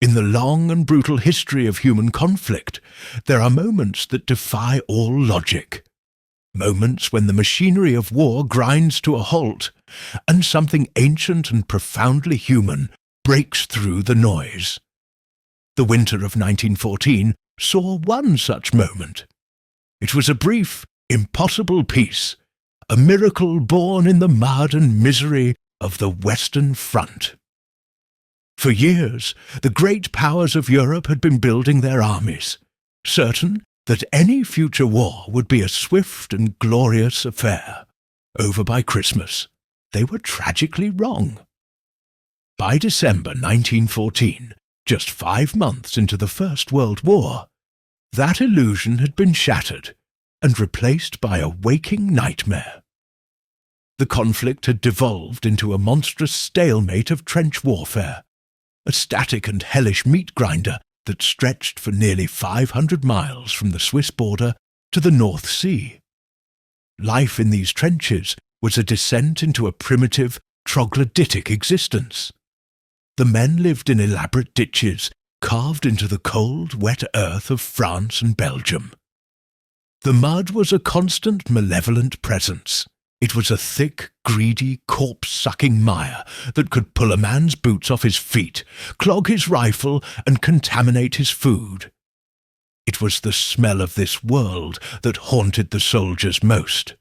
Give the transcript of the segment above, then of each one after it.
In the long and brutal history of human conflict, there are moments that defy all logic. Moments when the machinery of war grinds to a halt, and something ancient and profoundly human breaks through the noise. The winter of 1914 saw one such moment. It was a brief, impossible peace, a miracle born in the mud and misery of the Western Front. For years, the great powers of Europe had been building their armies, certain that any future war would be a swift and glorious affair. Over by Christmas, they were tragically wrong. By December 1914, just 5 months into the First World War, that illusion had been shattered and replaced by a waking nightmare. The conflict had devolved into a monstrous stalemate of trench warfare, a static and hellish meat grinder that stretched for nearly 500 miles from the Swiss border to the North Sea. Life in these trenches was a descent into a primitive, troglodytic existence. The men lived in elaborate ditches carved into the cold, wet earth of France and Belgium. The mud was a constant, malevolent presence. It was a thick, greedy, corpse-sucking mire that could pull a man's boots off his feet, clog his rifle, and contaminate his food. It was the smell of this world that haunted the soldiers most.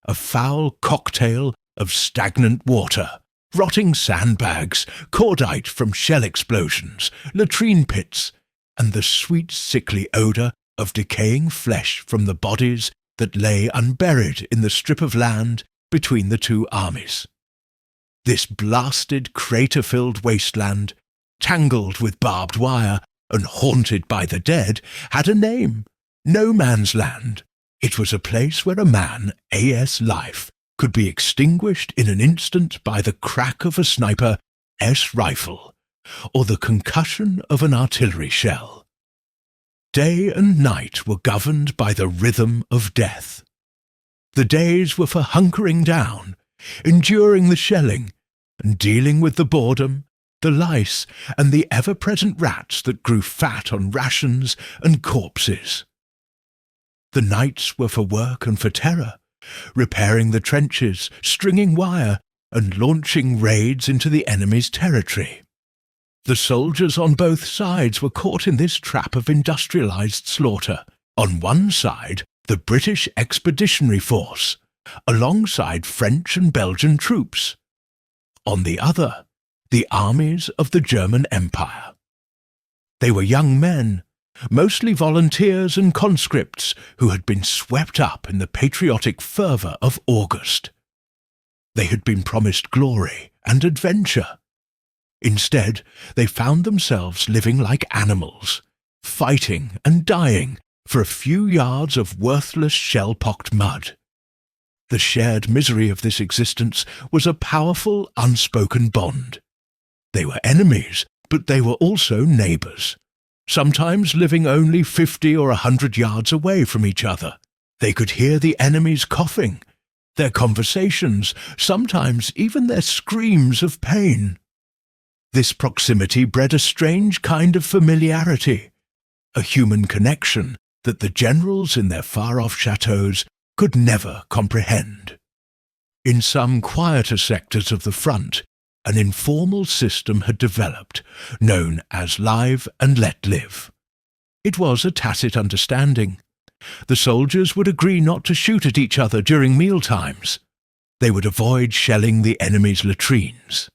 A foul cocktail of stagnant water, rotting sandbags, cordite from shell explosions, latrine pits, and the sweet, sickly odour of decaying flesh from the bodies that lay unburied in the strip of land between the two armies. This blasted, crater-filled wasteland, tangled with barbed wire and haunted by the dead, had a name: No Man's Land. It was a place where a man, AS life, could be extinguished in an instant by the crack of a sniper S rifle, or the concussion of an artillery shell. Day and night were governed by the rhythm of death. The days were for hunkering down, enduring the shelling, and dealing with the boredom, the lice, and the ever-present rats that grew fat on rations and corpses. The nights were for work and for terror, repairing the trenches, stringing wire, and launching raids into the enemy's territory. The soldiers on both sides were caught in this trap of industrialized slaughter. On one side, the British Expeditionary Force, alongside French and Belgian troops. On the other, the armies of the German Empire. They were young men, mostly volunteers and conscripts who had been swept up in the patriotic fervour of August. They had been promised glory and adventure. Instead, they found themselves living like animals, fighting and dying for a few yards of worthless shell-pocked mud. The shared misery of this existence was a powerful, unspoken bond. They were enemies, but they were also neighbours, sometimes living only 50 or 100 yards away from each other. They could hear the enemies coughing, their conversations, sometimes even their screams of pain. This proximity bred a strange kind of familiarity, a human connection that the generals in their far-off chateaux could never comprehend. In some quieter sectors of the front, an informal system had developed, known as live and let live. It was a tacit understanding. The soldiers would agree not to shoot at each other during mealtimes. They would avoid shelling the enemy's latrines.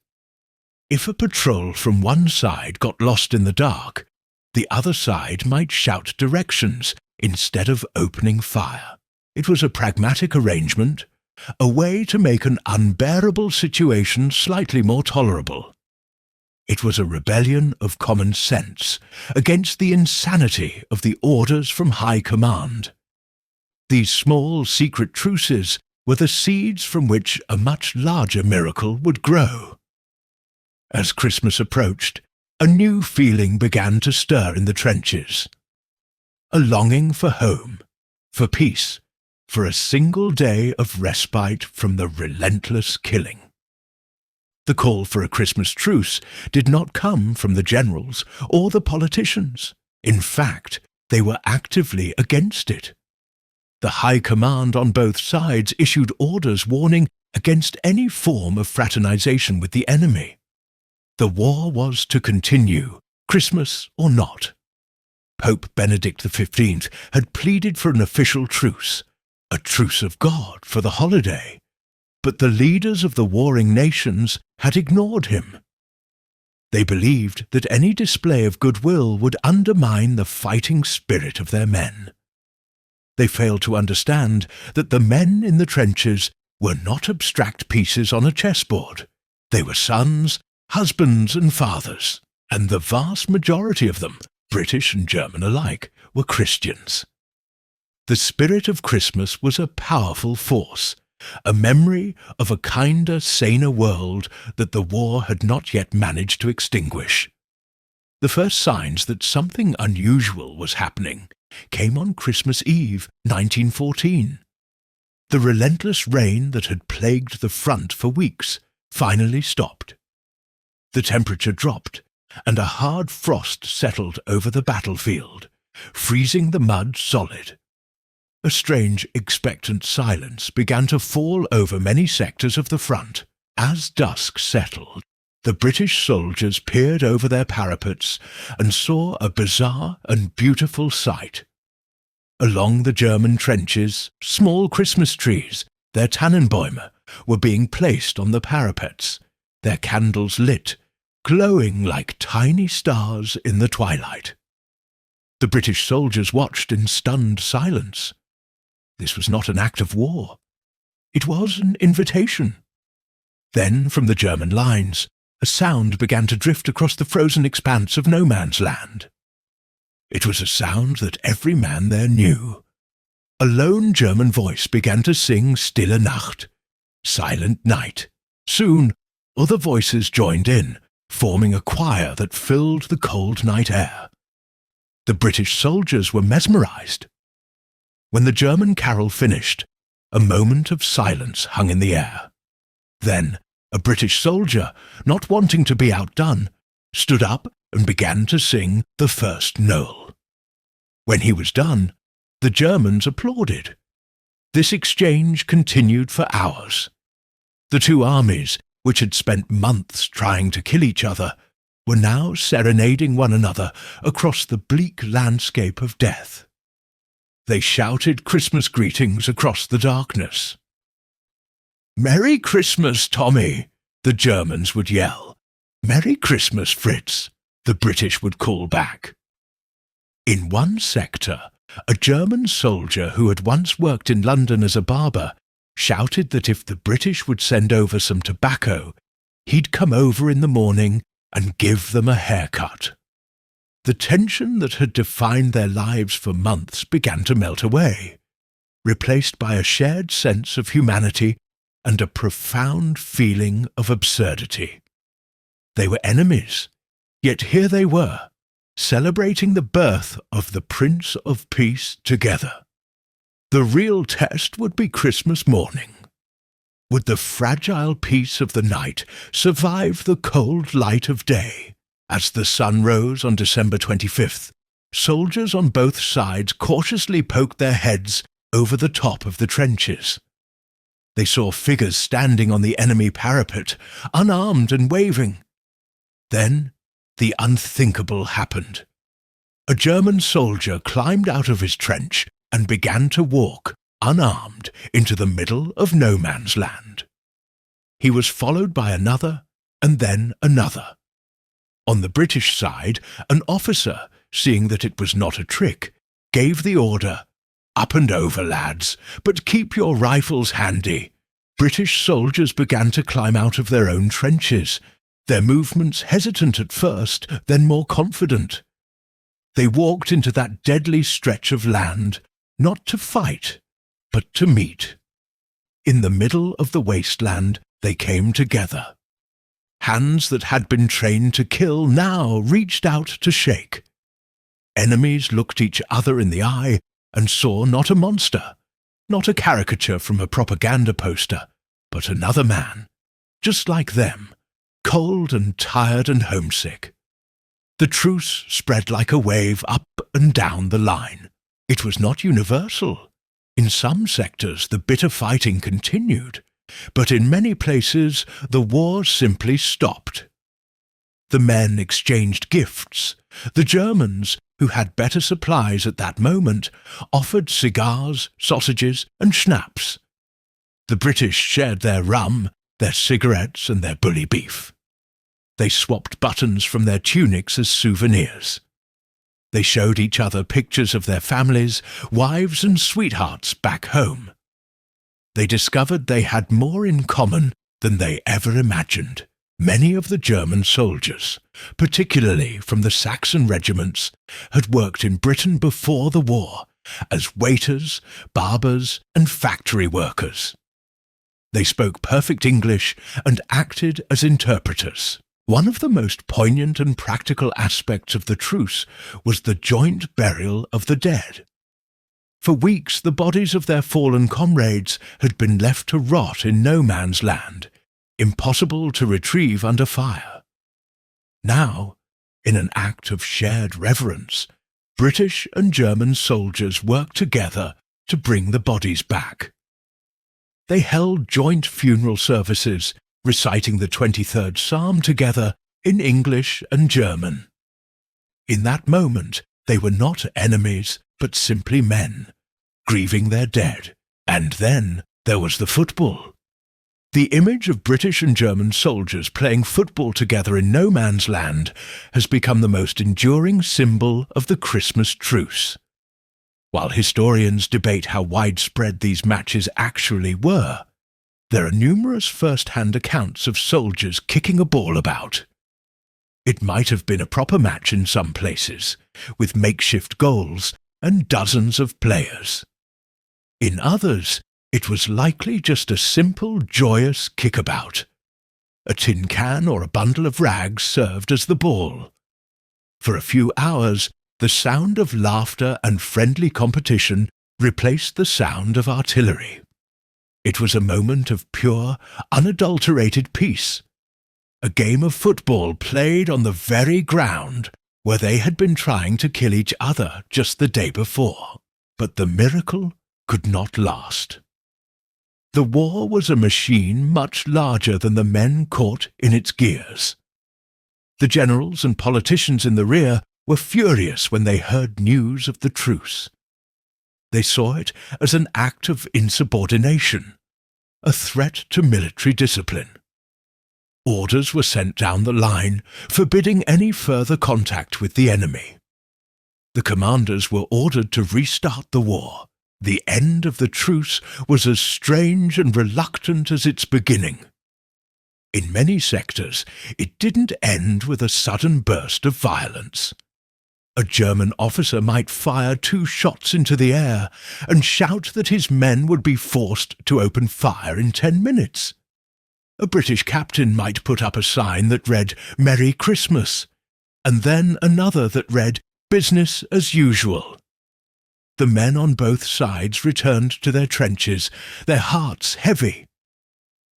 If a patrol from one side got lost in the dark, the other side might shout directions instead of opening fire. It was a pragmatic arrangement, a way to make an unbearable situation slightly more tolerable. It was a rebellion of common sense against the insanity of the orders from high command. These small, secret truces were the seeds from which a much larger miracle would grow. As Christmas approached, a new feeling began to stir in the trenches. A longing for home, for peace, for a single day of respite from the relentless killing. The call for a Christmas truce did not come from the generals or the politicians. In fact, they were actively against it. The high command on both sides issued orders warning against any form of fraternization with the enemy. The war was to continue, Christmas or not. Pope Benedict XV had pleaded for an official truce, a truce of God for the holiday, but the leaders of the warring nations had ignored him. They believed that any display of goodwill would undermine the fighting spirit of their men. They failed to understand that the men in the trenches were not abstract pieces on a chessboard. They were sons, husbands and fathers, and the vast majority of them, British and German alike, were Christians. The spirit of Christmas was a powerful force, a memory of a kinder, saner world that the war had not yet managed to extinguish. The first signs that something unusual was happening came on Christmas Eve, 1914. The relentless rain that had plagued the front for weeks finally stopped. The temperature dropped, and a hard frost settled over the battlefield, freezing the mud solid. A strange, expectant silence began to fall over many sectors of the front. As dusk settled, the British soldiers peered over their parapets and saw a bizarre and beautiful sight. Along the German trenches, small Christmas trees, their Tannenbäume, were being placed on the parapets, their candles lit, glowing like tiny stars in the twilight. The British soldiers watched in stunned silence. This was not an act of war. It was an invitation. Then, from the German lines, a sound began to drift across the frozen expanse of no man's land. It was a sound that every man there knew. A lone German voice began to sing Stille Nacht, Silent Night. Soon, other voices joined in, forming a choir that filled the cold night air. The British soldiers were mesmerized. When the German carol finished, a moment of silence hung in the air. Then, a British soldier, not wanting to be outdone, stood up and began to sing the first Noel. When he was done, the Germans applauded. This exchange continued for hours. The two armies, which had spent months trying to kill each other, were now serenading one another across the bleak landscape of death. They shouted Christmas greetings across the darkness. "Merry Christmas, Tommy," the Germans would yell. "Merry Christmas, Fritz," the British would call back. In one sector, a German soldier who had once worked in London as a barber shouted that if the British would send over some tobacco, he'd come over in the morning and give them a haircut. The tension that had defined their lives for months began to melt away, replaced by a shared sense of humanity and a profound feeling of absurdity. They were enemies, yet here they were, celebrating the birth of the Prince of Peace together. The real test would be Christmas morning. Would the fragile peace of the night survive the cold light of day? As the sun rose on December 25th, soldiers on both sides cautiously poked their heads over the top of the trenches. They saw figures standing on the enemy parapet, unarmed and waving. Then the unthinkable happened. A German soldier climbed out of his trench and began to walk, unarmed, into the middle of no man's land. He was followed by another, and then another. On the British side, an officer, seeing that it was not a trick, gave the order, "Up and over, lads, but keep your rifles handy." British soldiers began to climb out of their own trenches, their movements hesitant at first, then more confident. They walked into that deadly stretch of land, not to fight, but to meet. In the middle of the wasteland, they came together. Hands that had been trained to kill now reached out to shake. Enemies looked each other in the eye and saw not a monster, not a caricature from a propaganda poster, but another man, just like them, cold and tired and homesick. The truce spread like a wave up and down the line. It was not universal. In some sectors the bitter fighting continued, but in many places the war simply stopped. The men exchanged gifts. The Germans, who had better supplies at that moment, offered cigars, sausages, and schnapps. The British shared their rum, their cigarettes, and their bully beef. They swapped buttons from their tunics as souvenirs. They showed each other pictures of their families, wives and sweethearts back home. They discovered they had more in common than they ever imagined. Many of the German soldiers, particularly from the Saxon regiments, had worked in Britain before the war as waiters, barbers, and factory workers. They spoke perfect English and acted as interpreters. One of the most poignant and practical aspects of the truce was the joint burial of the dead. For weeks the bodies of their fallen comrades had been left to rot in no man's land, impossible to retrieve under fire. Now, in an act of shared reverence, British and German soldiers worked together to bring the bodies back. They held joint funeral services, reciting the 23rd Psalm together in English and German. In that moment, they were not enemies, but simply men, grieving their dead. And then there was the football. The image of British and German soldiers playing football together in no man's land has become the most enduring symbol of the Christmas Truce. While historians debate how widespread these matches actually were, there are numerous first-hand accounts of soldiers kicking a ball about. It might have been a proper match in some places, with makeshift goals and dozens of players. In others, it was likely just a simple, joyous kickabout. A tin can or a bundle of rags served as the ball. For a few hours, the sound of laughter and friendly competition replaced the sound of artillery. It was a moment of pure, unadulterated peace. A game of football played on the very ground where they had been trying to kill each other just the day before. But the miracle could not last. The war was a machine much larger than the men caught in its gears. The generals and politicians in the rear were furious when they heard news of the truce. They saw it as an act of insubordination, a threat to military discipline. Orders were sent down the line, forbidding any further contact with the enemy. The commanders were ordered to restart the war. The end of the truce was as strange and reluctant as its beginning. In many sectors, it didn't end with a sudden burst of violence. A German officer might fire 2 shots into the air and shout that his men would be forced to open fire in 10 minutes. A British captain might put up a sign that read, "Merry Christmas," and then another that read, "Business as usual." The men on both sides returned to their trenches, their hearts heavy.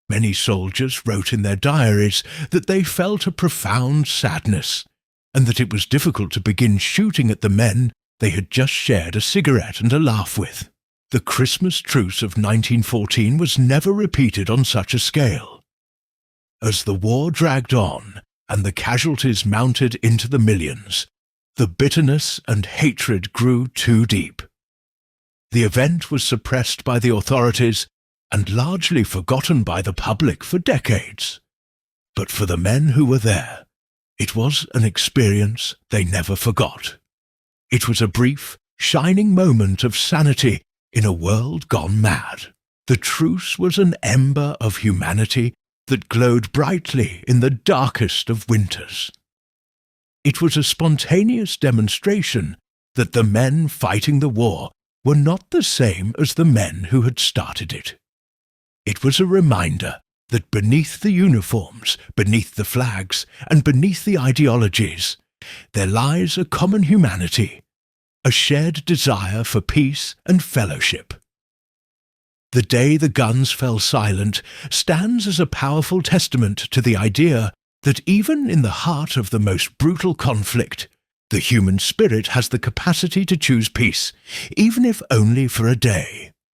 Many soldiers wrote in their diaries that they felt a profound sadness, and that it was difficult to begin shooting at the men they had just shared a cigarette and a laugh with. The Christmas Truce of 1914 was never repeated on such a scale. As the war dragged on and the casualties mounted into the millions, the bitterness and hatred grew too deep. The event was suppressed by the authorities and largely forgotten by the public for decades. But for the men who were there, it was an experience they never forgot. It was a brief, shining moment of sanity in a world gone mad. The truce was an ember of humanity that glowed brightly in the darkest of winters. It was a spontaneous demonstration that the men fighting the war were not the same as the men who had started it. It was a reminder that beneath the uniforms, beneath the flags, and beneath the ideologies, there lies a common humanity, a shared desire for peace and fellowship. The day the guns fell silent stands as a powerful testament to the idea that even in the heart of the most brutal conflict, the human spirit has the capacity to choose peace, even if only for a day.